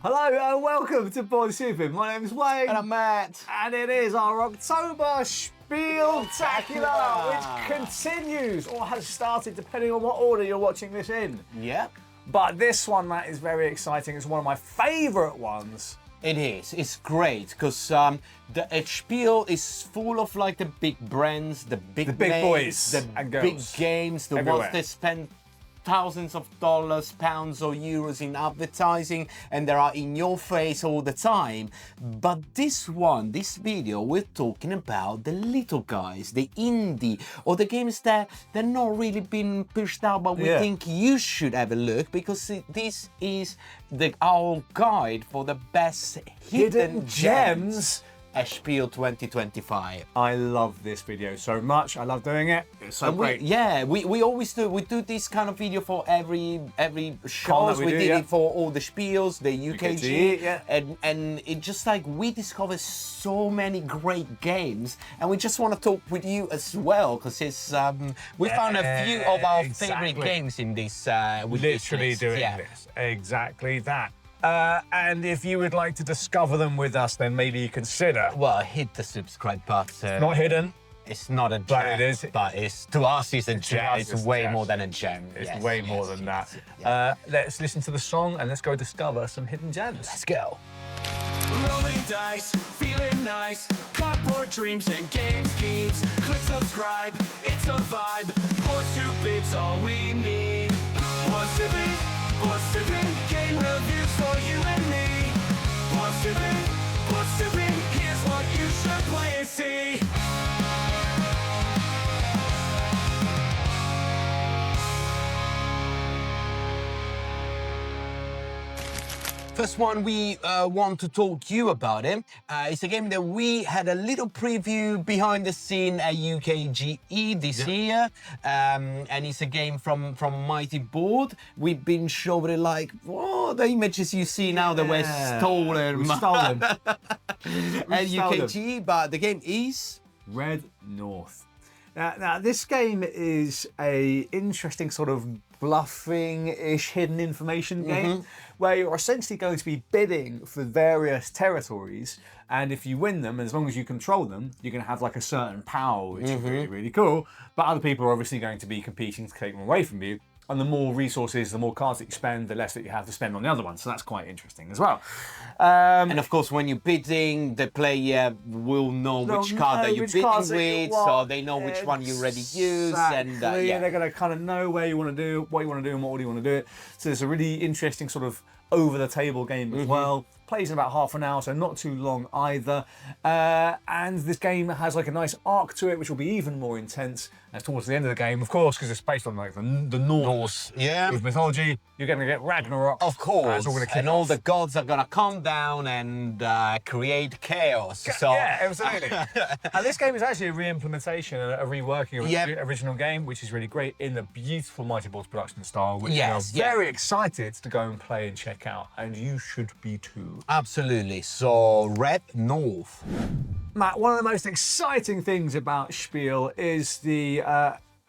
Hello and welcome to Board Stupid. My name's Wayne. And I'm Matt. And it is our October Spiel-tacular, which continues or has started depending on what order you're watching this in. Yep. But this one, Matt, is very exciting. It's one of my favourite ones. It is. It's great because the Spiel is full of like the big brands, the big big names, boys the and big girls. games, the Everywhere. ones that spend thousands of dollars, pounds or euros in advertising and they are in your face all the time. But this video, we're talking about the little guys, the indie, or the games that they're not really been pushed out, but we think you should have a look because this is our guide for the best hidden gems. Spiel 2025. I love this video so much. I love doing it. It's so great. We always do. We do this kind of video for every show. We did it for all the Spiels, the UKG, and it just like we discovered so many great games, and we just want to talk with you as well because it's we found a few of our favorite games in this. Literally doing this. Exactly that. And if you would like to discover them with us, then maybe you consider. Well, hit the subscribe button. Not hidden. It's not a gem, but it is. But it's to us, it's a gem. It's way more than a gem. It's way more than that. Let's listen to the song and let's go discover some hidden gems. Let's go. Rolling dice, feeling nice, cardboard dreams and game schemes. Click subscribe, it's a vibe. Board Stupid's all we need. Board Stupid, game reviews for you and me. Board Stupid, here's what you should play and see. First one we want to talk to you about it. It's a game that we had a little preview behind the scene at UKGE this year, and it's a game from Mighty Board. We've been showing it like, oh, the images you see now that were stolen. We stole them. At UKGE, but the game is Red North. Now, this game is a interesting sort of bluffing-ish hidden information game where you're essentially going to be bidding for various territories, and if you win them, as long as you control them, you're going to have like a certain power, which is really, really cool. But other people are obviously going to be competing to take them away from you. And the more resources, the more cards that you spend, the less that you have to spend on the other one. So that's quite interesting as well. And of course, when you're bidding, the player will know which card that you're bidding with, so they know which one you already use. And they're going to kind of know where you want to do, what you want to do, and what order you want to do it. So it's a really interesting sort of over-the-table game as well. Plays in about half an hour, so not too long either. And this game has like a nice arc to it, which will be even more intense. And towards the end of the game, of course, because it's based on like the Norse with mythology, you're going to get Ragnarok. Of course, and all the gods are going to come down and create chaos. So. Yeah, absolutely. And this game is actually a re-implementation, a reworking of the original game, which is really great in the beautiful Mighty Boards production style, which I'm very excited to go and play and check out, and you should be too. Absolutely. So, Red North. Matt, one of the most exciting things about Spiel is the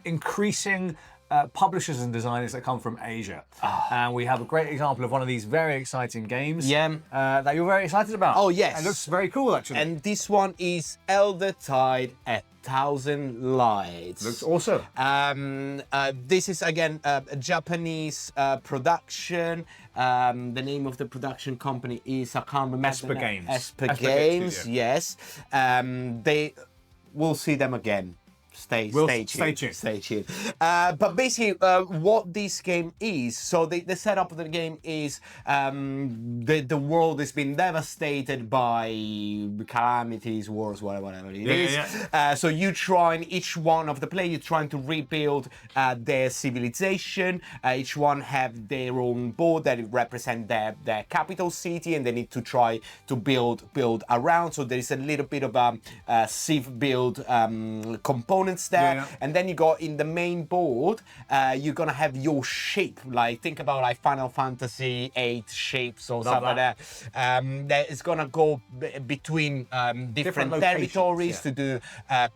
increasing publishers and designers that come from Asia. And we have a great example of one of these very exciting games that you're very excited about. Oh, yes. It looks very cool, actually. And this one is Eldertide, 1,000 Lights. Looks awesome. This is, again, a Japanese production. The name of the production company is, I can't remember. Esper Games. Esper Games, yes. We'll see them again. Stay tuned. But basically, what this game is, so the setup of the game is the world has been devastated by calamities, wars, whatever it is. So you trying, each one of the players, you're trying to rebuild their civilization. Each one have their own board that represent their capital city, and they need to try to build around. So there is a little bit of a civ build component components there, Yeah. and then you got in the main board, you're gonna have your shape. Like think about like Final Fantasy VIII shapes or something like that. That is gonna go between different territories to do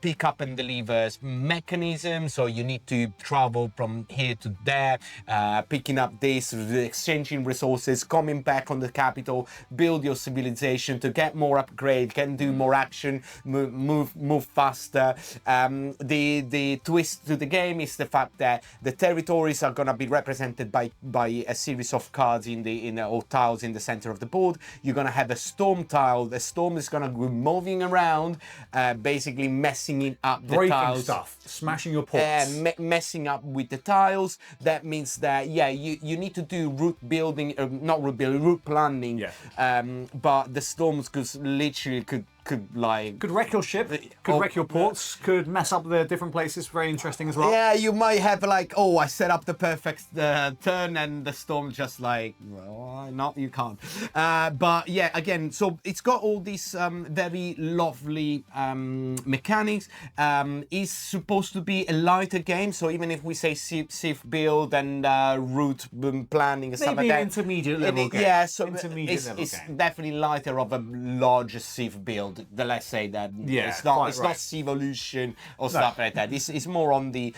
pick up and delivers mechanism. So you need to travel from here to there, picking up this, exchanging resources, coming back on the capital, build your civilization to get more upgrade, can do more action, move faster. The twist to the game is the fact that the territories are gonna be represented by a series of cards or tiles in the center of the board. You're gonna have a storm tile. The storm is gonna be moving around, basically messing it up. Breaking the tiles, stuff, smashing your pots, messing up with the tiles. That means that you need to do route building, not route building, route planning. Yeah. But the storms could wreck your ship, could wreck your ports, could mess up the different places. Very interesting as well. Yeah, you might have like, I set up the perfect turn and the storm just like, well, no, you can't. But yeah, again, so it's got all these very lovely mechanics. It's supposed to be a lighter game, so even if we say Civ build and route planning and stuff like that, intermediate level game. Yeah, so it's definitely lighter of a larger Civ build. Let's say that it's not Civolution or stuff like that. It's more on the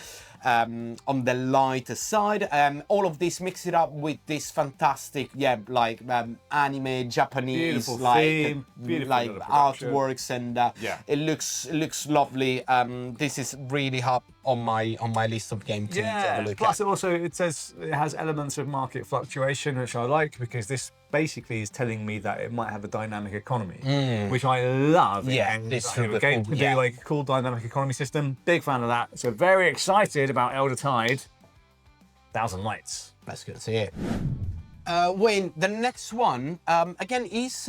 lighter side. All of this, mix it up with this fantastic anime Japanese beautiful artworks, and it looks lovely. This is really hot on my list of games to have a look Plus at. it says it has elements of market fluctuation, which I like, because this basically is telling me that it might have a dynamic economy, which I love. Yeah, this super game cool. could be like a cool dynamic economy system. Big fan of that. So very excited about Eldertide. Thousand Lights. That's good to see it. Wayne, the next one, again, is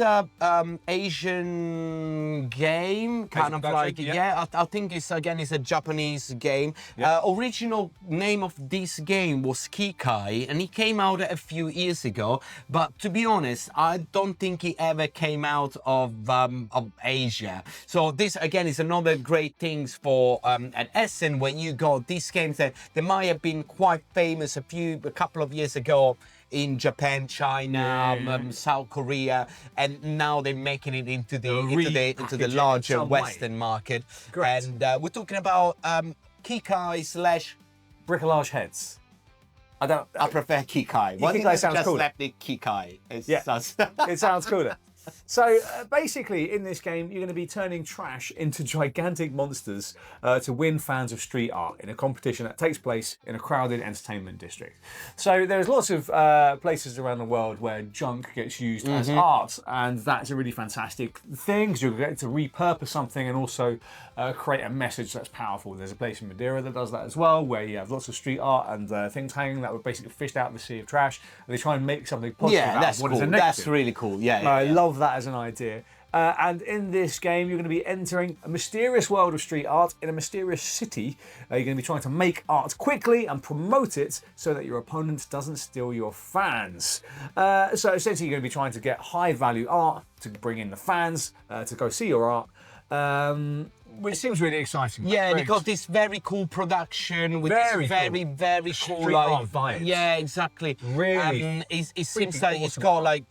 Asian game, kind of like, I think it's a Japanese game. Original name of this game was Kikai, and it came out a few years ago, but to be honest, I don't think it ever came out of Asia. So this, again, is another great thing for at Essen, when you got these games that they might have been quite famous a couple of years ago in Japan, China, South Korea, and now they're making it into the larger Western market. Correct. And we're talking about Kikai / Bricolage heads. I prefer Kikai. Kikai sounds cooler. Left the Kikai. It sounds cooler. So basically, in this game, you're going to be turning trash into gigantic monsters to win fans of street art in a competition that takes place in a crowded entertainment district. So there's lots of places around the world where junk gets used as art, and that's a really fantastic thing, because you'll get to repurpose something and also create a message that's powerful. There's a place in Madeira that does that as well, where you have lots of street art and things hanging that were basically fished out of the sea of trash, and they try and make something positive out that's of what cool. is a negative. That's really cool. I love that as an idea. And in this game, you're going to be entering a mysterious world of street art in a mysterious city. You're going to be trying to make art quickly and promote it so that your opponent doesn't steal your fans. So essentially, you're going to be trying to get high value art to bring in the fans to go see your art. Which seems really exciting. Yeah, and you got this very cool production with very cool street art vibes. Yeah, exactly. Really, it seems like it's got like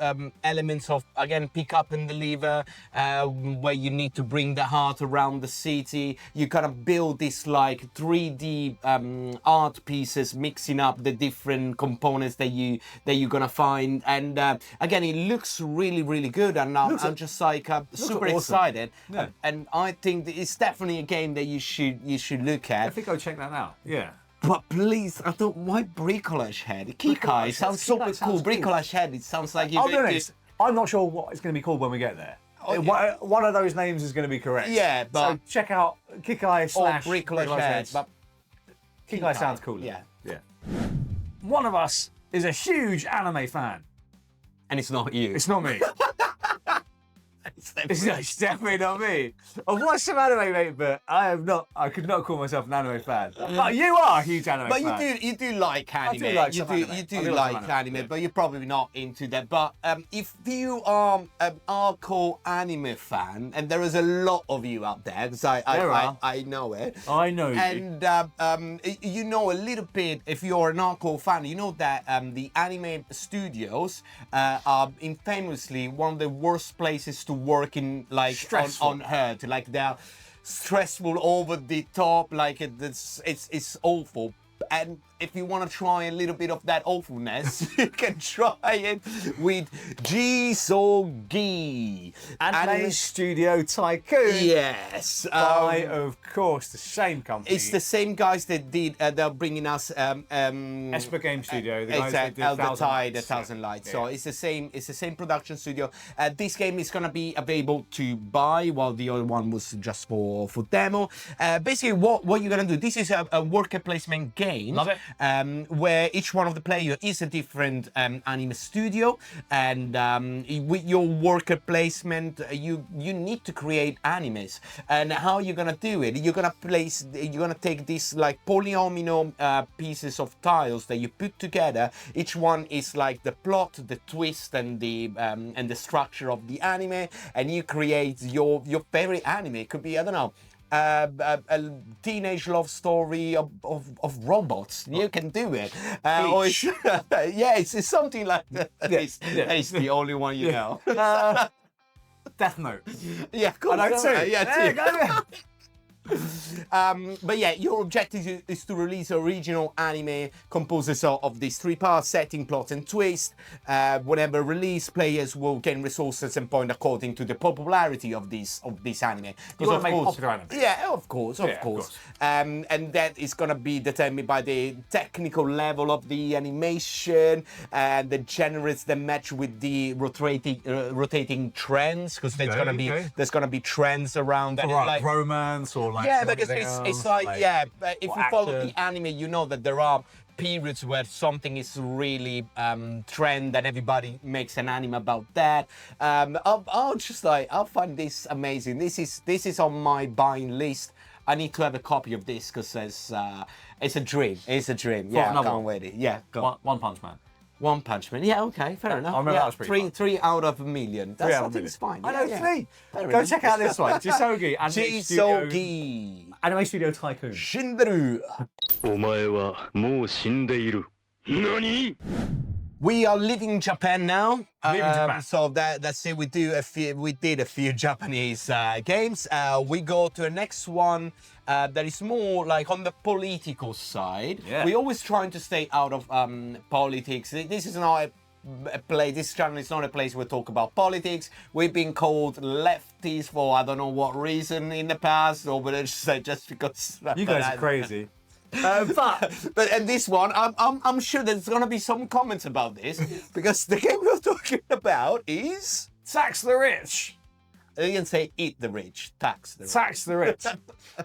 elements of, again, pick up and deliver, where you need to bring the heart around the city. You kind of build this like 3D art pieces, mixing up the different components that you're gonna find, and again, it looks really good, and I'm just like super excited. Yeah. And I think that it's definitely a game that you should look at. I think I'll check that out. Yeah. But please, I thought, why Bricolage head? Kikai sounds super cool. Bricolage head, it sounds like I'll be honest, I'm not sure what it's going to be called when we get there. One of those names is going to be correct. Yeah, but so check out Kikai / Bricolage head. But Kikai sounds cooler. Yeah. One of us is a huge anime fan. And it's not you. It's not me. It's definitely not me. I've watched some anime, mate, but I could not call myself an anime fan. But you are a huge anime fan. But you do like anime. do like some you anime. do I do like like some anime, anime. but you're probably not into that. But if you are an hardcore anime fan, and there is a lot of you out there, because I know it. I know you. And you know a little bit, if you're an hardcore fan, you know that the anime studios are infamously one of the worst places to work in, like on Earth. Like they're stressful, over the top, like it's awful. And if you want to try a little bit of that awfulness, you can try it with Jisogi. Anime Studio Tycoon. Yes. By, of course, the same company. It's the same guys that did, they're bringing us... Esper Game Studio. The guys that did Eldertide, 1,000 Lights. So it's the same production studio. This game is going to be available to buy, while the other one was just for demo. Basically, what you're going to do, this is a worker placement game. Love it. Where each one of the players is a different anime studio, and with your worker placement, you need to create animes. And how you're gonna do it? You're gonna take these like polyomino pieces of tiles that you put together. Each one is like the plot, the twist, and the structure of the anime, and you create your favorite anime. It could be, I don't know, a teenage love story of robots. You can do it. Or it's something like that. It's the only one you know. Death Note. Yeah, cool. I know too. Yeah. But yeah, your objective is to release original anime composed of these 3 parts: setting, plot, and twist. Whenever release, players will gain resources and point according to the popularity of this anime. You want to make popular anime. Yeah, of course. And that is gonna be determined by the technical level of the animation and the genres that match with the rotating trends, because there's gonna be trends around that, like romance or like because it's like if you follow the anime, you know that there are periods where something is really trend and everybody makes an anime about that. I'll find this amazing. This is on my buying list. I need to have a copy of this because it's a dream. It's a dream. Yeah, I can't wait. Yeah, One Punch Man. One Punch Man. Yeah, okay, fair enough. I remember that was pretty fun. 3 out of a million. I think it's fine. I know, yeah. 3. Fair Go enough. check out this one. Jisogi. Anime Studio Tycoon. Shinderu. お前はもう死んでいる。何? We are living in Japan now. Living in Japan. So that's it. We did a few Japanese games. We go to the next one that is more like on the political side. Yeah. We're always trying to stay out of politics. This is not a place. This channel is not a place where we talk about politics. We've been called lefties for I don't know what reason in the past, or but it's just because You guys are crazy. But and this one, I'm sure there's gonna be some comments about this because the game we're talking about is Tax the Rich. I didn't say eat the rich, tax the rich. Tax the Rich.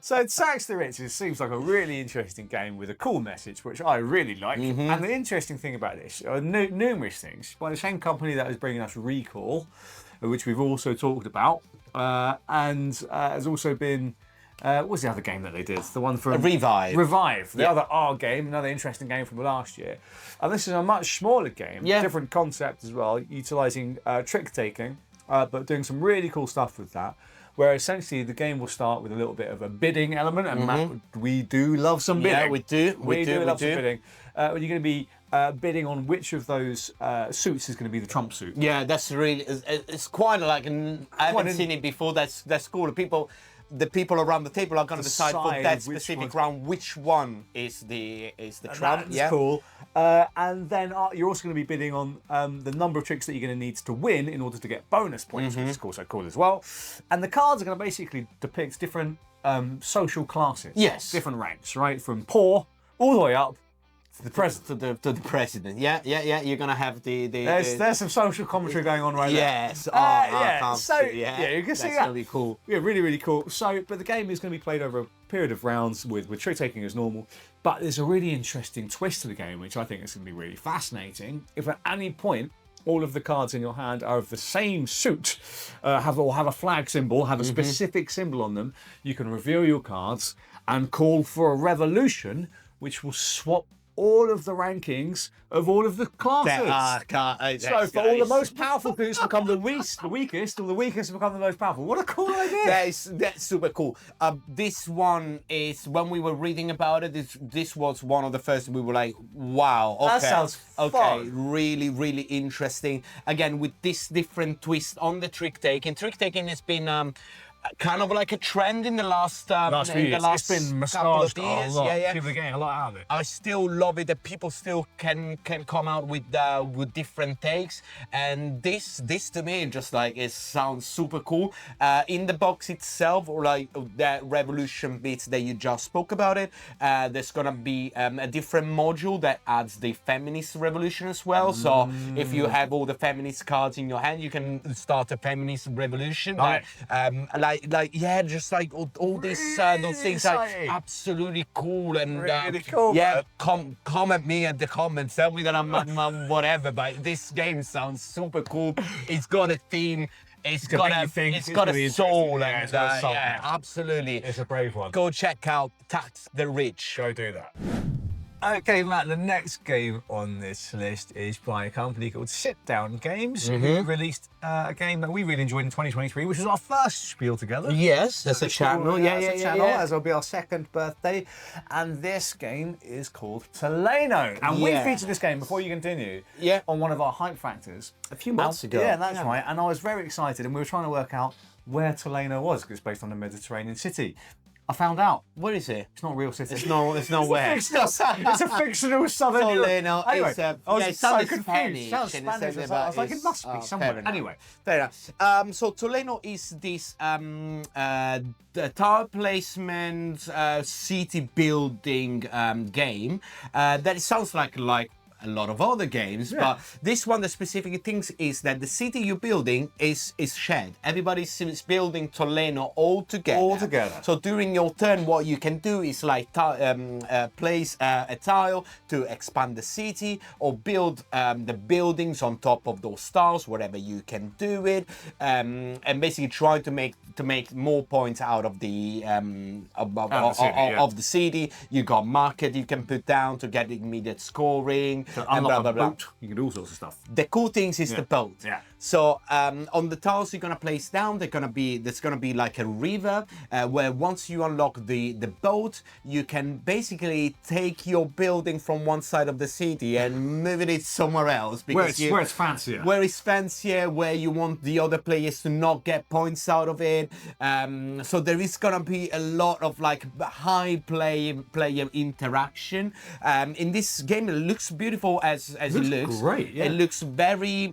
So Tax the Rich seems like a really interesting game with a cool message, which I really like. And the interesting thing about this are numerous things. By the same company that is bringing us Recall, which we've also talked about, and has also been... what's the other game that they did? The one from... Revive. Revive. The other R game, another interesting game from last year. And this is a much smaller game, different concept as well, utilising trick-taking, but doing some really cool stuff with that, where essentially the game will start with a little bit of a bidding element, and Matt, we do love some bidding. Yeah, we do. We do love some bidding. You're going to be bidding on which of those suits is going to be the trump suit. Yeah, that's really... It's quite like... I haven't seen it before. That's cool. The people around the table are going to decide for that specific round which one is the trump. That's cool. And then you're also going to be bidding on the number of tricks that you're going to need to win in order to get bonus points, which is also cool as well. And the cards are going to basically depict different social classes. Yes. Different ranks, right? From poor all the way up to the president. To the president. Yeah. You're going to have There's some social commentary going on right yes. there. Yes. You can see that's that. going to be cool. Yeah, really, really cool. So, but the game is going to be played over a period of rounds with trick taking as normal. But there's a really interesting twist to the game, which I think is going to be really fascinating. If at any point all of the cards in your hand are of the same suit, have a flag symbol, have a specific symbol on them, you can reveal your cards and call for a revolution, which will swap all of the rankings of all of the classes. So for all the most powerful groups become the weakest, or the weakest become the most powerful. What a cool idea! That's super cool. This one is, when we were reading about it, this was one of the first we were like, wow, okay, That sounds fun. Really, really interesting. Again, with this different twist on the trick taking. Trick taking has been kind of like a trend in the last few years. It's been massaged a lot. Yeah. People are getting a lot out of it. I still love it that people still can come out with different takes, and this to me just like it sounds super cool. In the box itself, or like that revolution bits that you just spoke about it, there's gonna be a different module that adds the feminist revolution as well. So if you have all the feminist cards in your hand, you can start a feminist revolution. Right. Yeah, just like all these those things are absolutely cool, and Really cool. yeah, comment me at the comments, tell me that I'm whatever, but this game sounds super cool. It's got a theme. It's got a soul, and it's got a soul. yeah, absolutely. It's a brave one. Go check out Tax the Rich. Go do that. Okay, Matt, the next game on this list is by a company called Sit Down Games, who released a game that we really enjoyed in 2023, which was our first Spiel together. Yes, that's a channel. As it'll be our second birthday. And this game is called Tolleno. And we featured this game, before you continue, on one of our hype factors a few months ago. Yeah, that's right. And I was very excited, and we were trying to work out where Tolleno was, because it's based on a Mediterranean city. I found out. Where is it? It's not a real city. It's nowhere. It's a fictional southern Tolleno. Anyway, I was so confused. Spanish. I was like, it must be somewhere. Anyway, fair enough. So Tolleno is this the tile placement, city building game that it sounds like a lot of other games, but this one, the specific things is that the city you're building is shared. Everybody's building Tolleno all together. So during your turn, what you can do is like place a tile to expand the city, or build the buildings on top of those tiles, wherever you can do it, and basically try to make more points out of the of the city. You got market you can put down to get immediate scoring. And blah, blah, blah. Boat. You can do all sorts of stuff. The cool things is the boat. Yeah. So on the tiles you're gonna place down, there's gonna be like a river where once you unlock the boat, you can basically take your building from one side of the city and move it somewhere else, because where it's fancier. Where it's fancier, where you want the other players to not get points out of it. So there is gonna be a lot of like high player interaction. In this game, it looks beautiful as it looks. Great. Yeah. It looks very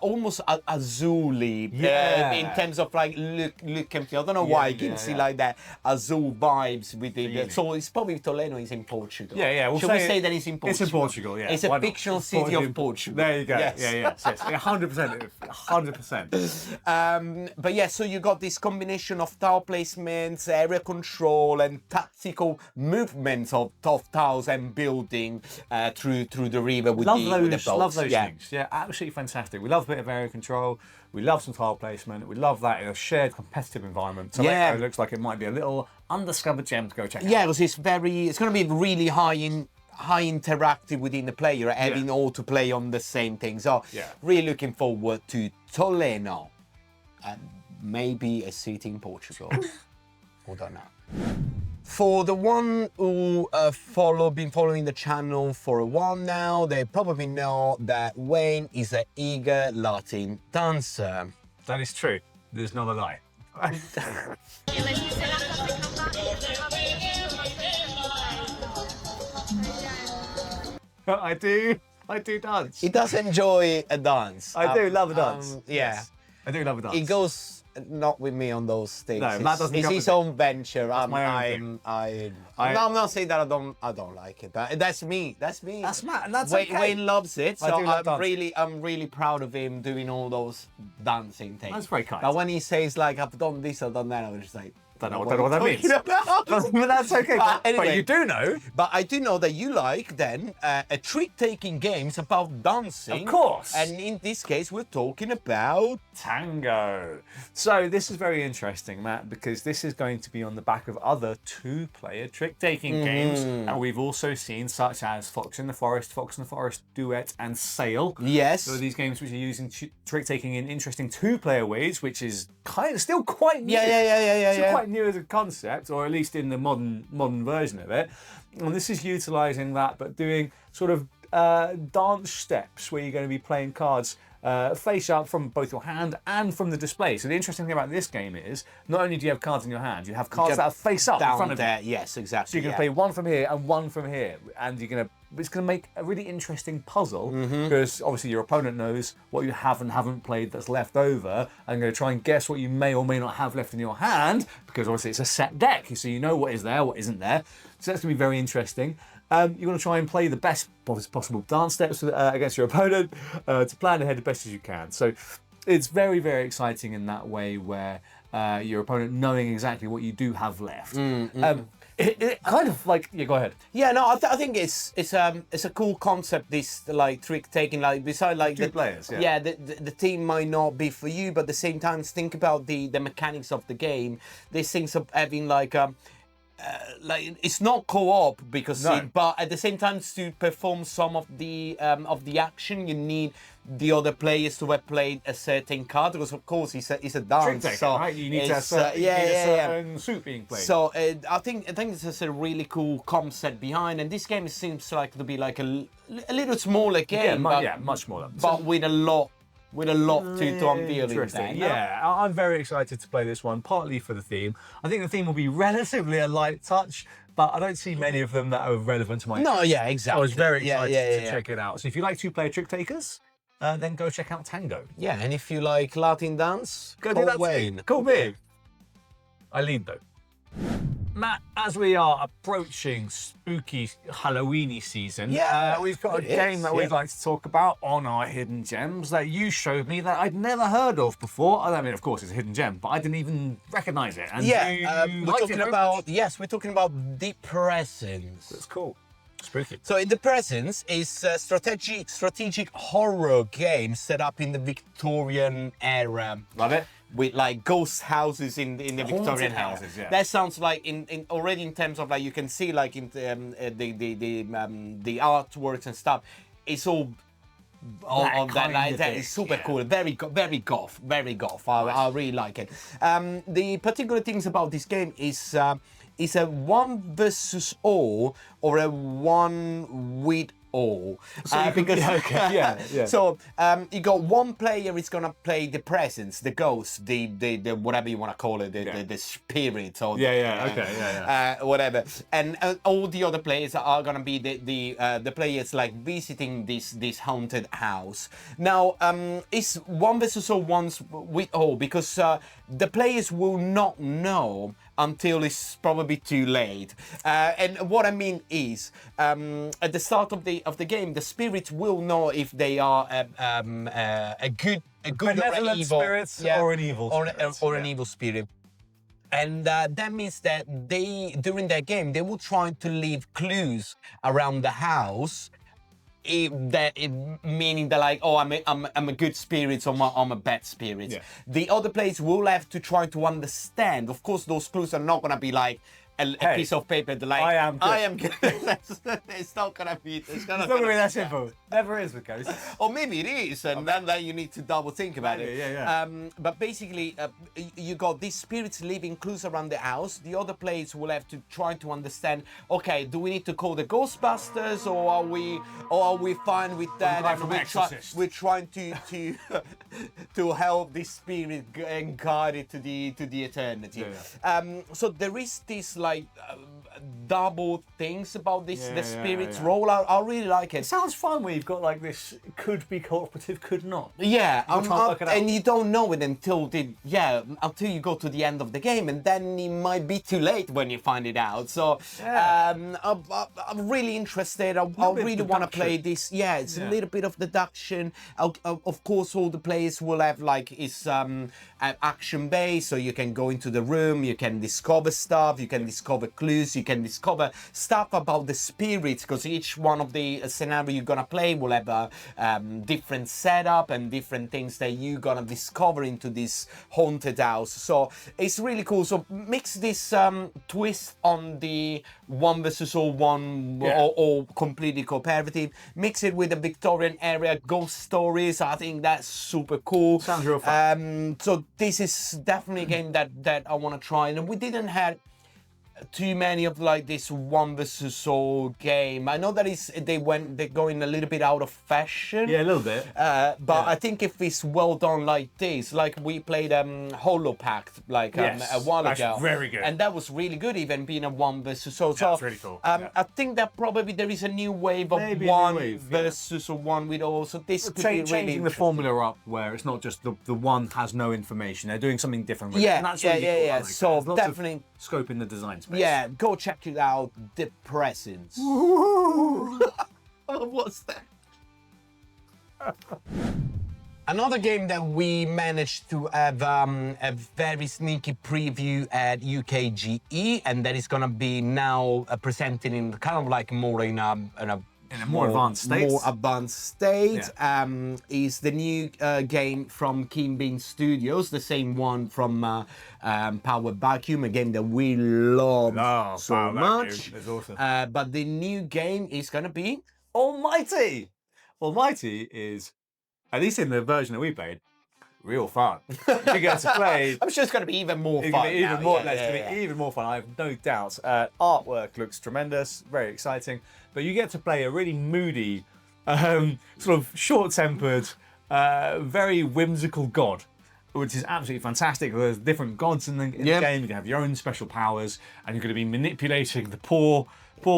almost azul-y in terms of like look and feel. I don't know why you can see like that azul vibes with it. So it's probably Tolleno is in Portugal. Yeah. Should we say that it's in Portugal? It's in Portugal. Yeah. It's a fictional city of Portugal. There you go. Yes. Yes. 100%. 100%. But yeah, so you got this combination of tile placements, area control, and tactical movements of tiles and building through the river with the boats. Love those things. Yeah, absolutely fantastic. We love a bit of area control. We love some tile placement. We love that in a shared competitive environment. So it looks like it might be a little undiscovered gem to go check out. Yeah, because it's going to be really high interactive within the player, having all to play on the same thing. So really looking forward to Tolleno. Maybe a city in Portugal. We don't know. For the one who been following the channel for a while now, they probably know that Wayne is an eager Latin dancer. That is true. There's not a lie. I do dance. He does enjoy a dance. I do love a dance. Yes. I do love a dance. He goes not with me on those things. No, Matt doesn't. It's his own venture. I'm not saying that I don't like it. That's me. That's Matt, and that's Wayne, okay. Wayne loves it, so I'm really proud of him doing all those dancing things. That's very kind. But when he says like I've done this, I've done that, I'm just like, Don't know what that means. But that's okay. Anyway, but you do know. But I do know that you like then a trick-taking games about dancing. Of course. And in this case, we're talking about Tango. So this is very interesting, Matt, because this is going to be on the back of other two-player trick-taking games that we've also seen, such as Fox in the Forest Duet, and Sail. Yes. So these games which are using trick-taking in interesting two-player ways, which is kind of still quite new. Still quite new as a concept, or at least in the modern version of it. And this is utilising that, but doing sort of dance steps where you're going to be playing cards face up from both your hand and from the display. So the interesting thing about this game is not only do you have cards in your hand, you have cards that are face up in front of you. Yes, exactly. So you're going to play one from here and one from here, and it's going to make a really interesting puzzle because obviously your opponent knows what you have and haven't played that's left over, and going to try and guess what you may or may not have left in your hand because obviously it's a set deck, so you know what is there, what isn't there. So that's going to be very interesting. You're going to try and play the best possible dance steps against your opponent to plan ahead as best as you can. So it's very, very exciting in that way where your opponent knowing exactly what you do have left. It kind of like, yeah, go ahead. Yeah, no, I think it's a cool concept. This like trick taking, like beside like Two players. Yeah, the team might not be for you, but at the same time, think about the mechanics of the game. These things of having like it's not co-op because but at the same time to perform some of the action you need the other players to have played a certain card because of course it's a dance, Trick-taking, so right? You need to have certain suit being played. So I think this is a really cool concept behind, and this game seems like to be like a little smaller game, much smaller, but with a lot to unveil in there. Yeah, I'm very excited to play this one, partly for the theme. I think the theme will be relatively a light touch, but I don't see many of them that are relevant to my... No, yeah, exactly. I was very excited to check it out. So if you like two-player trick takers, then go check out Tango. Yeah, and if you like Latin dance, go do that. Wayne. Call me. I lead though. Matt, as we are approaching spooky Halloweeny season, we've got a game that we'd like to talk about on our hidden gems that you showed me that I'd never heard of before. I mean, of course, it's a hidden gem, but I didn't even recognise it. And we're talking about The Presence. That's cool. Spooky. So The Presence is a strategic horror game set up in the Victorian era. Love it. With like ghost houses in the Victorian houses, yeah. That sounds like in already in terms of like you can see like in the artworks and stuff. It's all on that like that is super cool. Very goth. I really like it. The particular things about this game is a one versus all or a one with all. So So you got one player is gonna play the presence, the ghost, the whatever you want to call it, the spirit or whatever, and all the other players are gonna be the players like visiting this haunted house. Now it's one versus all, once with all, because the players will not know until it's probably too late. And what I mean is, at the start of the game, the spirits will know if they are a good or an evil spirits or an evil an evil spirit. And that means that during their game, they will try to leave clues around the house. Meaning they're like, oh, I'm a good spirit or I'm a bad spirit. Yeah. The other players will have to try to understand. Of course, those clues are not gonna be like a piece of paper. They're like, I am good. It's not gonna be. It's not gonna be that simple. Never is with ghosts. Or maybe it is, and then you need to double think about it. But basically, you got these spirits leaving clues around the house. The other players will have to try to understand. Okay, do we need to call the Ghostbusters, or are we fine with that? We're trying to help this spirit and guide it to the eternity. So there is this like double things about this, the spirits roll. I really like it. It sounds fun where you've got like this could be cooperative, could not. Yeah, and you don't know it until you go to the end of the game, and then it might be too late when you find it out. So I'm really interested. I really want to play this. Yeah, it's a little bit of deduction. Of course, all the players will have like action based, so you can go into the room, you can discover stuff, you can discover clues, you can discover stuff about the spirits, because each one of the scenario you're gonna play will have a different setup and different things that you're gonna discover into this haunted house. So it's really cool. So mix this twist on the one versus all one or completely cooperative, mix it with the Victorian area ghost stories. I think that's super cool. Sounds real fun. So this is definitely a game that I want to try, and we didn't have too many of like this one versus all game. I know that they're going a little bit out of fashion. Yeah, a little bit. But I think if it's well done like this, like we played Holo Pact like a while ago. That's very good. And that was really good, even being a one versus all. That's really cool. I think that probably there is a new wave of one versus one with all. So this could be really changing the formula up where it's not just the one has no information. They're doing something different with it. And that's really cool. Like so that. definitely scope in the design space. Yeah, go check it out. The Presence. What's that? Another game that we managed to have a very sneaky preview at UKGE, and that is gonna be now presented in kind of like more in a more advanced state. Is the new game from Keen Bean Studios, the same one from Power Vacuum, a game that we love so much. It's awesome. But the new game is gonna be Almighty. Almighty is, at least in the version that we played, real fun. You get to play. I'm sure it's going to be even more fun. It's going to be even more fun. I have no doubt. Artwork looks tremendous, very exciting. But you get to play a really moody, sort of short-tempered, very whimsical god, which is absolutely fantastic. There's different gods in the game. You can have your own special powers, and you're going to be manipulating the poor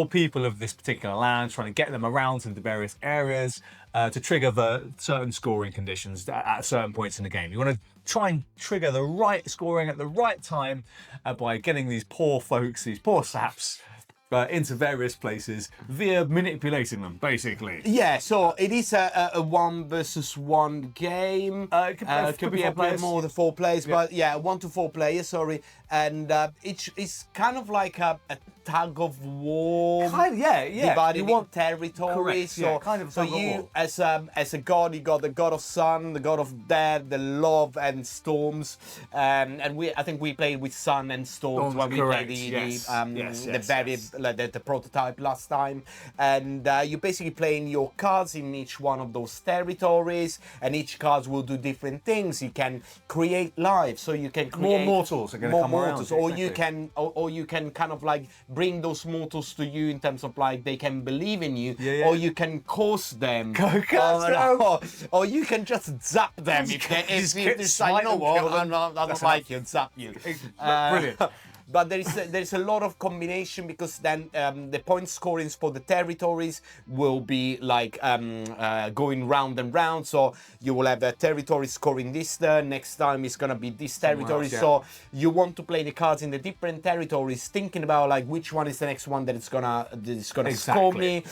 people of this particular land, trying to get them around into various areas to trigger the certain scoring conditions at certain points in the game. You want to try and trigger the right scoring at the right time by getting these poor folks, these poor saps, into various places via manipulating them, basically. Yeah, so it is a one versus one game. Could be more than 4 players, but 1 to 4 players. Sorry, and it's kind of like a tug of war. Divided in territories. Correct. So you, as a god, you got the god of sun, the god of death, the love and storms, and I think we played with sun and storms when we played the prototype last time, and you're basically playing your cards in each one of those territories, and each card will do different things. You can create life, so you can create more mortals are going to come around. Or you can kind of like bring those mortals to you in terms of like they can believe in you, or you can cause them, or you can just zap them if you decide, you know what, I don't like you, zap you. Brilliant. But there's a lot of combination, because then the point scorings for the territories will be like going round and round. So you will have a territory scoring this turn. Next time it's gonna be this territory. So you want to play the cards in the different territories, thinking about like which one is the next one that is gonna score me.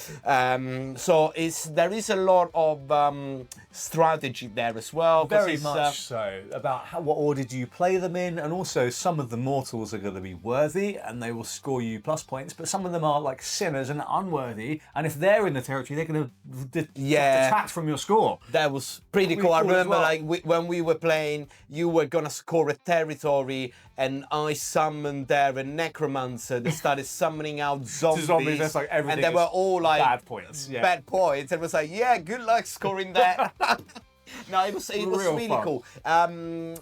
So there is a lot of strategy there as well. Very much so, about what order do you play them in, and also some of the mortals are going to be worthy and they will score you plus points, but some of them are like sinners and unworthy, and if they're in the territory they're going to detract from your score. That was pretty cool. I remember like when we were playing, you were going to score a territory and I summoned there a necromancer that started summoning out zombies. That's like everything, and they were all like bad points. Bad points. And it was like, good luck scoring that. No, it was really fun. cool.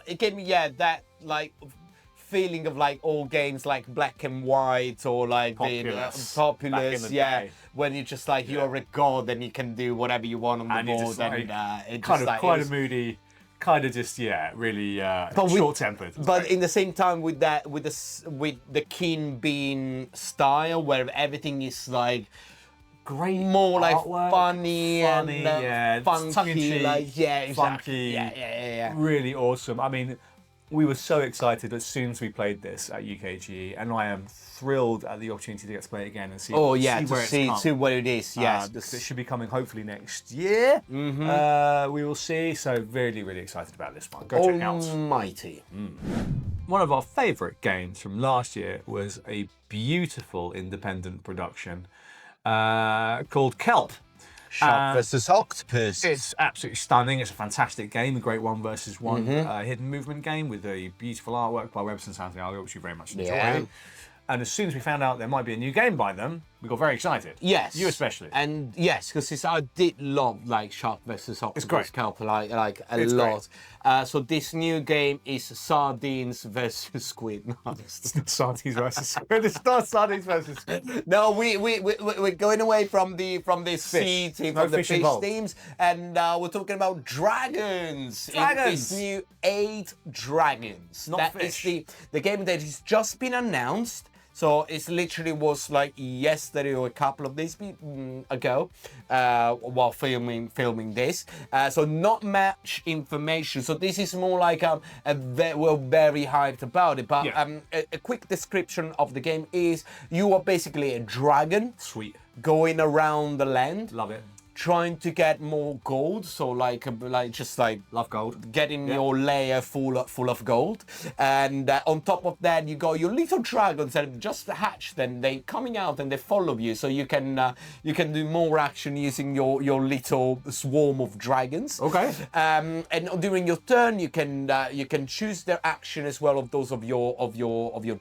It gave me that like feeling of like all games like Black and White, or like Populous, when you're just like you're a god and you can do whatever you want on the board, and it's kind of quite a moody kind of just really short-tempered. But in the same time, with the keen bean style, where everything is like great, more like artwork, funny and funky, tongue-in-cheek, like exactly. funky, really awesome. I mean, we were so excited as soon as we played this at UKG, and I am thrilled at the opportunity to get to play it again and see. See what it is. Yes, because it should be coming hopefully next year. We will see. So really excited about this one. Go check it out. Almighty. One of our favourite games from last year was a beautiful independent production called Kelp. Shark versus octopus. It's absolutely stunning. It's a fantastic game, a great 1 versus 1 hidden movement game with a beautiful artwork by Webster and Santiago, which we very much enjoy. Yeah. And as soon as we found out there might be a new game by them, we got very excited. Yes. You especially. And yes, because I did love like Shark versus Octopus great. Kelp like a lot. So this new game is Sardines versus Squid. No, It's not Sardines versus Squid. It's not Sardines versus Squid. no, we're going away from the sea team, from the fish teams, and we're talking about dragons. Dragons. This new 8 dragons. Not That fish. is the game that has just been announced. So it literally was like yesterday or a couple of days ago while filming this. So not much information. So this is more like we're very hyped about it. But a quick description of the game is you are basically a dragon. Sweet. Going around the land. Love it. Trying to get more gold, so like love gold, getting your layer full of gold, and on top of that you got your little dragons that have just hatched, and they coming out and they follow you, so you can do more action using your little swarm of dragons. Okay. And during your turn you can choose their action as well of those of your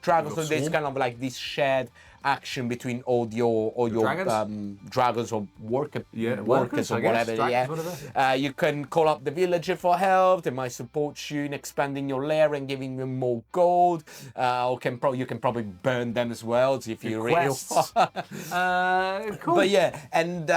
dragons. So there's kind of like this shared action between all your dragons or workers or whatever. You can call up the villager for help. They might support you in expanding your lair and giving them more gold. Or you can probably burn them as well if you really. Cool. But yeah, and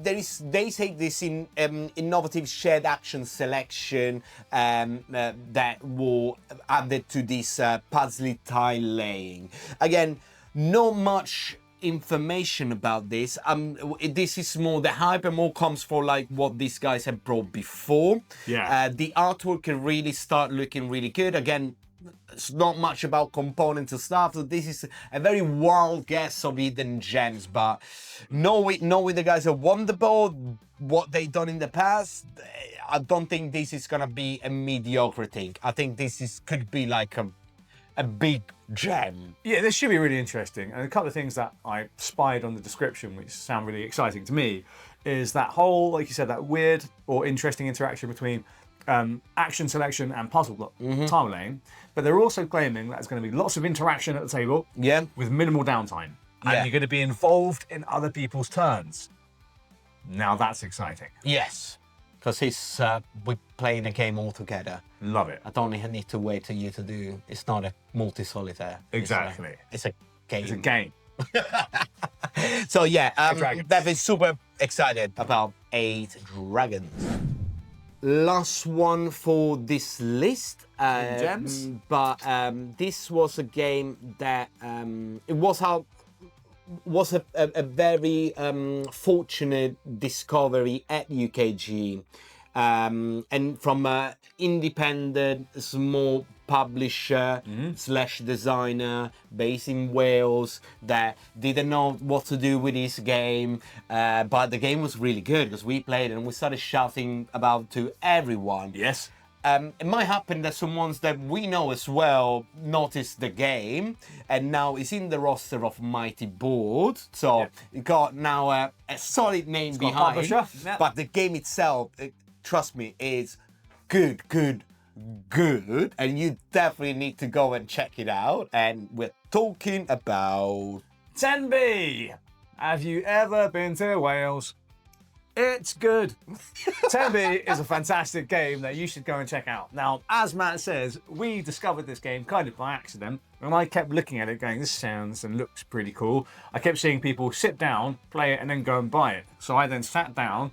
they take this in innovative shared action selection that will add it to this puzzly tile laying. Again, not much information about this. This is more the hype and more comes for like what these guys have brought before. Yeah. The artwork can really start looking really good. Again, it's not much about components and stuff. So this is a very wild guess of hidden gems. But knowing the guys at Wonderboard, what they've done in the past, I don't think this is gonna be a mediocre thing. I think could be like a big gem. Yeah, this should be really interesting. And a couple of things that I spied on the description, which sound really exciting to me, is that whole, like you said, that weird or interesting interaction between action selection and puzzle tile laying. But they're also claiming that there's going to be lots of interaction at the table with minimal downtime. And you're going to be involved in other people's turns. Now that's exciting. Yes. Because we're playing a game all together. Love it. I don't need to wait for you to do. It's not a multi-solitaire. Exactly. It's a game. It's a game. So yeah, Dev is super excited about 8 dragons. Last one for this list. Gems. But this was a game that it was a very fortunate discovery at UKG, and from an independent small publisher / designer based in Wales that didn't know what to do with this game, but the game was really good because we played it and we started shouting about to everyone. Yes. It might happen that someone that we know as well noticed the game and now is in the roster of Mighty Board. So it got now a solid name behind. But the game itself, trust me, is good. And you definitely need to go and check it out. And we're talking about Tenby. Have you ever been to Wales? It's good. Tenby is a fantastic game that you should go and check out. Now, as Matt says, we discovered this game kind of by accident, and I kept looking at it going, this sounds and looks pretty cool. I kept seeing people sit down, play it, and then go and buy it. So I then sat down,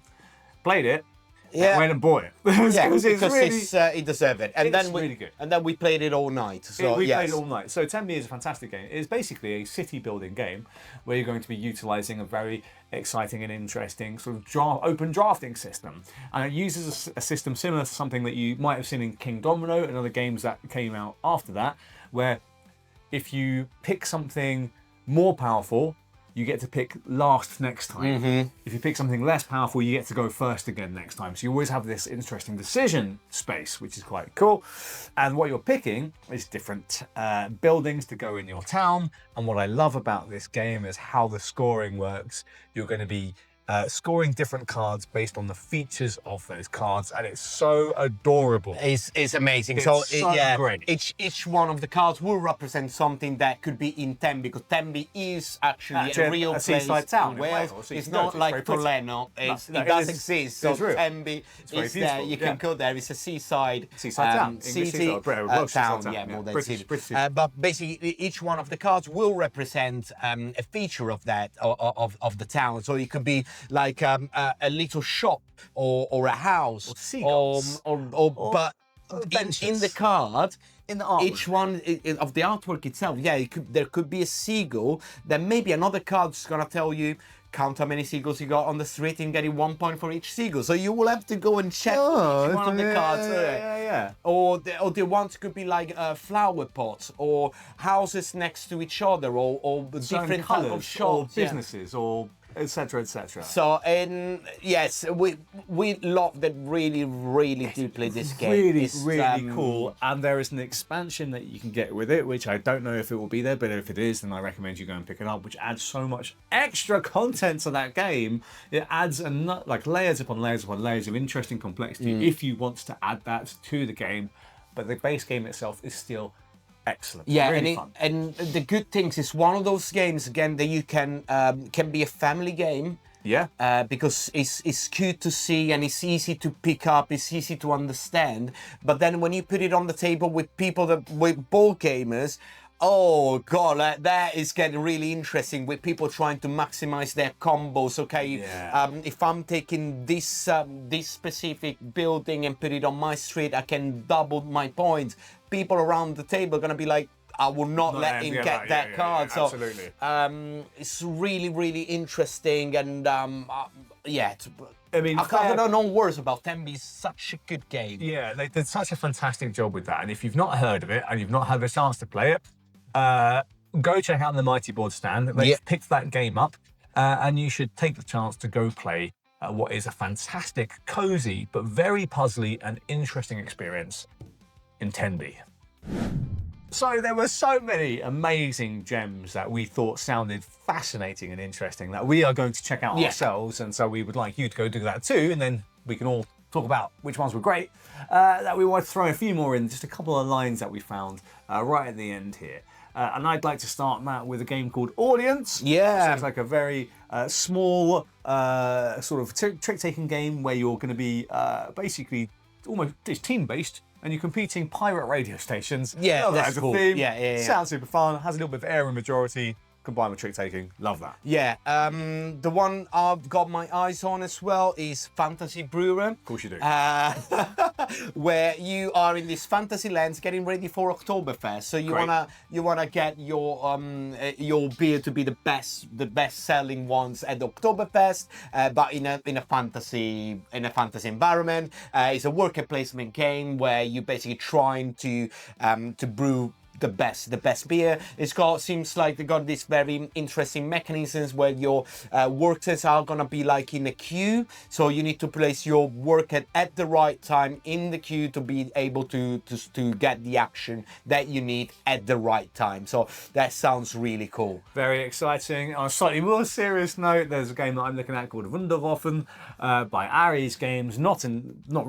played it, Yeah. I went and bought it. Yeah, because it deserved it. And then really good. And then we played it all night. So we played it all night. So Tenby is a fantastic game. It's basically a city building game where you're going to be utilising a very exciting and interesting sort of open drafting system. And it uses a system similar to something that you might have seen in King Domino and other games that came out after that, where if you pick something more powerful, you get to pick last next time. If you pick something less powerful, you get to go first again next time. So you always have this interesting decision space, which is quite cool. And what you're picking is different buildings to go in your town. And what I love about this game is how the scoring works. You're going to be scoring different cards based on the features of those cards, and it's so adorable. It's amazing. It's so great. Each one of the cards will represent something that could be in Tenby, because Tenby is actually a real place seaside town in Wales. So it's not like Tolleno. It does exist. So Tenby is there. You can go there. It's a seaside town. City town. Yeah, more than city. But basically, each one of the cards will represent a feature of that of the town. So it could be like a little shop or a house but in the card, in the artwork. each one of the artwork itself, there could be a seagull. Then maybe another card's gonna tell you count how many seagulls you got on the street and getting 1 point for each seagull. So you will have to go and check each one of the cards. Or the ones could be like flower pots or houses next to each other or different type of shops, or businesses or etc. etc. So, and yes, we loved it really deeply. This game really cool, and there is an expansion that you can get with it, which I don't know if it will be there, but if it is, then I recommend you go and pick it up, which adds so much extra content to that game. It adds like layers upon layers upon layers of interesting complexity if you want to add that to the game, but the base game itself is still excellent. Yeah, really and the good things is one of those games again that you can be a family game. Yeah. Because it's cute to see and it's easy to pick up, it's easy to understand. But then when you put it on the table with people with board gamers, oh god, that is getting really interesting with people trying to maximize their combos. Okay, if I'm taking this specific building and put it on my street, I can double my points. People around the table are gonna be like, I will not let him get that card. So absolutely. It's really interesting, and I mean, I don't know words about Tenby. It's such a good game. Yeah, they did such a fantastic job with that. And if you've not heard of it and you've not had the chance to play it, go check out the Mighty Board stand. They've picked that game up, and you should take the chance to go play what is a fantastic, cozy, but very puzzly and interesting experience in Tenby. So there were so many amazing gems that we thought sounded fascinating and interesting that we are going to check out ourselves, and so we would like you to go do that too, and then we can all talk about which ones were great. That we want to throw a few more in, just a couple of lines that we found right at the end here. And I'd like to start, Matt, with a game called Audience. Yeah. So it's like a very small sort of trick-taking game where you're going to be basically almost, it's team-based, and you're competing pirate radio stations. Yeah, love that's that as cool. a theme. Yeah. Sounds super fun. Has a little bit of air and majority combined with trick taking. Love that. Yeah. The one I've got my eyes on as well is Fantasy Brewer. Of course you do. Where you are in this fantasy lands getting ready for Oktoberfest. So you wanna get your beer to be the best selling ones at Oktoberfest, but in a fantasy environment. It's a worker placement game where you're basically trying to brew the best beer. Seems like they got this very interesting mechanisms where your workers are gonna be like in a queue, so you need to place your worker at the right time in the queue to be able to get the action that you need at the right time. So that sounds really cool. Very exciting. On a slightly more serious note, there's a game that I'm looking at called Wunderwaffen by Aries Games. Not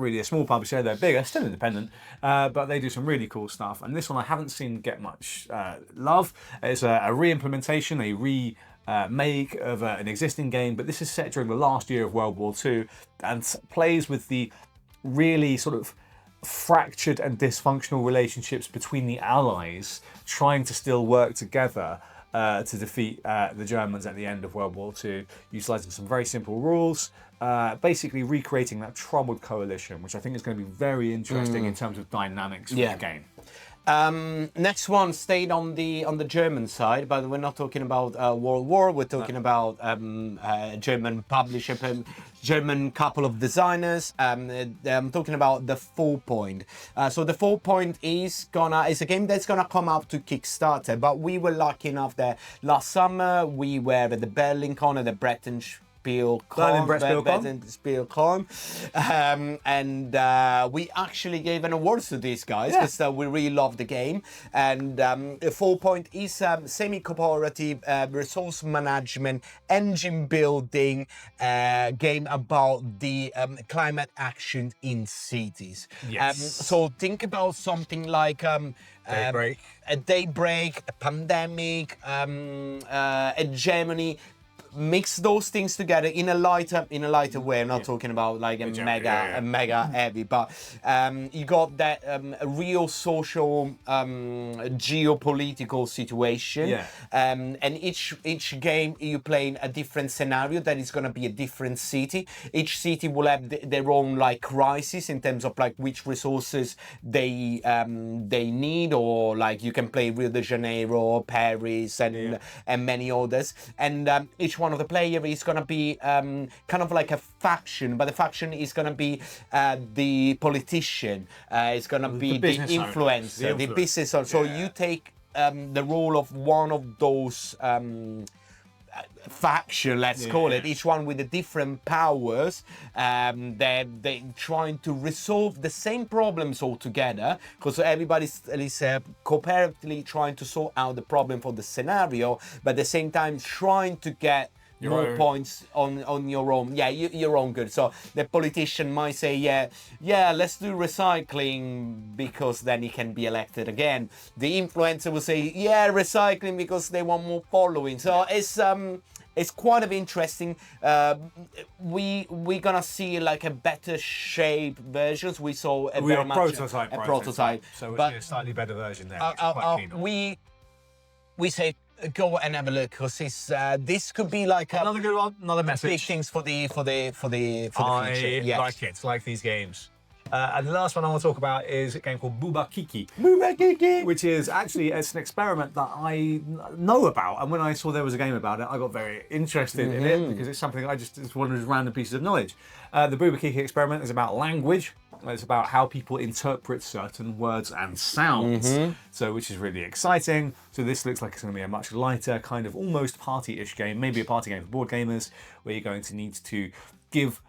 really a small publisher, they're bigger, still independent, but they do some really cool stuff. And this one I haven't seen get much love. It's a re-implementation, a remake of an existing game, but this is set during the last year of World War II and plays with the really sort of fractured and dysfunctional relationships between the Allies trying to still work together to defeat the Germans at the end of World War II, utilising some very simple rules, basically recreating that troubled coalition, which I think is going to be very interesting in terms of dynamics for the game. Next one stayed on the German side, but we're not talking about World War. We're talking about German publisher, German couple of designers. I'm talking about the 4 Point. So the 4 Point is a game that's gonna come out to Kickstarter. But we were lucky enough that last summer we were at the Berlin Con at the Breton Spiel and we actually gave an award to these guys because we really love the game. And 4 Point is semi-cooperative resource management, engine building game about the climate action in cities. So think about something like Daybreak. A Daybreak, a Pandemic, a Germany. Mix those things together in a lighter way. I'm not talking about like a mega heavy, but you got that real social geopolitical situation, and each game you play in a different scenario that is going to be a different city. Each city will have their own like crisis in terms of like which resources they need, or like you can play Rio de Janeiro, Paris, and many others, and each one of the player is going to be kind of like a faction, but the faction is going to be the politician, it's going to be the influencer, the business owner. So you take the role of one of those faction, let's call it, each one with the different powers. They're trying to resolve the same problems all together, because everybody's cooperatively trying to sort out the problem for the scenario, but at the same time trying to get more points on your own. Your own good. So the politician might say, let's do recycling because then he can be elected again. The influencer will say, recycling because they want more following. So it's quite of interesting. We're gonna see like a better shape versions. We saw a prototype. So it's a slightly better version there. We say go and have a look, because this could be like another good one, another message. Big things for the future. I like it. Like these games. And the last one I want to talk about is a game called Kiki, which is actually it's an experiment that I know about. And when I saw there was a game about it, I got very interested in it, because it's something it's one of those random pieces of knowledge. The Kiki experiment is about language. It's about how people interpret certain words and sounds, so which is really exciting. So this looks like it's going to be a much lighter, kind of almost party-ish game, maybe a party game for board gamers, where you're going to need to give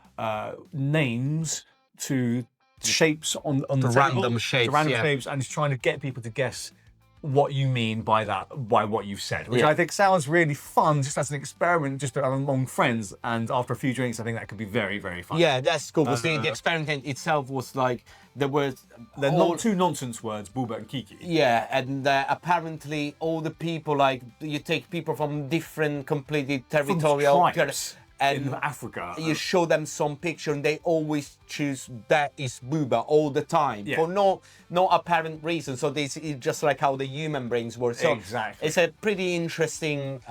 names to shapes on the random shapes, shapes, and trying to get people to guess what you mean by what you've said, which I think sounds really fun, just as an experiment, just among friends. And after a few drinks, I think that could be very, very fun. Yeah, that's cool. Because the experiment itself was like there were not two nonsense words, Booba and Kiki. Yeah, and apparently all the people, like you take people from different, completely territorial tribes. In Africa, you show them some picture and they always choose that is Booba all the time for no apparent reason. So this is just like how the human brains work. So exactly, it's a pretty interesting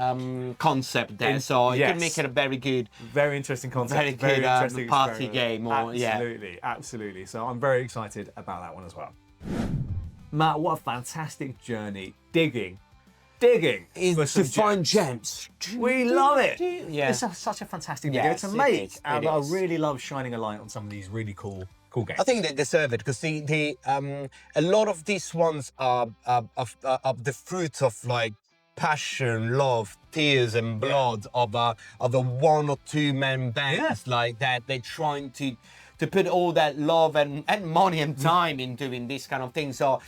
concept there. So you can make it a very interesting concept, very interesting party game. Absolutely. So I'm very excited about that one as well. Matt, what a fantastic journey digging to find gems. We love it. It's such a fantastic video to make. And I really love shining a light on some of these really cool games. I think they deserve it, because a lot of these ones are the fruit of like passion, love, tears and blood of a 1 or 2 man bands like that. They're trying to put all that love and money and time in doing this kind of thing. So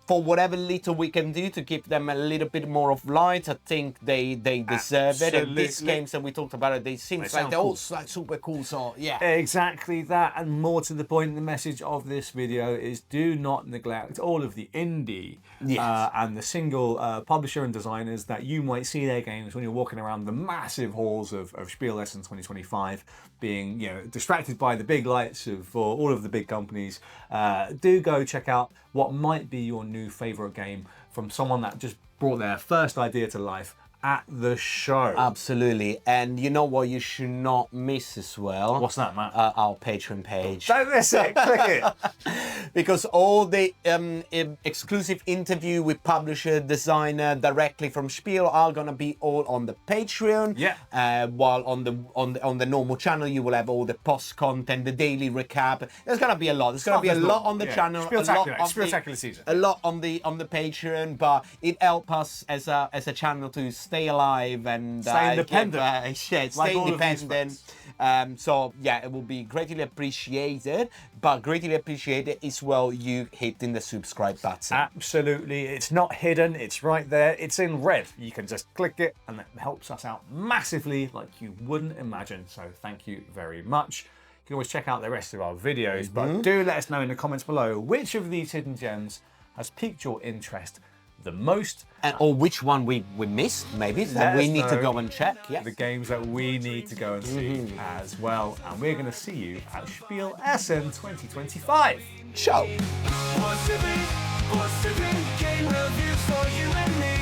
for whatever little we can do to give them a little bit more of light, I think they deserve it. And these games that we talked about, they seem like they're all like super cool. So exactly that. And more to the point, the message of this video is do not neglect all of the indie and the single publisher and designers that you might see their games when you're walking around the massive halls of Spiel Essen 2025, being distracted by the big lights for all of the big companies. Do go check out what might be your new favorite game from someone that just brought their first idea to life at the show. Absolutely. And you know what you should not miss as well? What's that, Matt? Our Patreon page. Don't miss it. Click it. Because all the exclusive interview with publisher, designer directly from Spiel are gonna be all on the Patreon. Yeah. While on the normal channel, you will have all the post content, the daily recap. There's gonna be a lot. There's gonna be a lot on the channel. Spieltacular season. A lot on the Patreon, but it helps us as a channel to stay alive and stay independent. Stay like independent. So yeah, it will be greatly appreciated. But greatly appreciated is well you hitting the subscribe button. Absolutely, it's not hidden. It's right there. It's in red. You can just click it, and it helps us out massively, like you wouldn't imagine. So thank you very much. You can always check out the rest of our videos, but do let us know in the comments below which of these hidden gems has piqued your interest the most, or which one we missed, maybe, that we need to go and check. Yeah. The games that we need to go and see as well. And we're going to see you at Spiel Essen 2025. Ciao. Game reviews for you and me.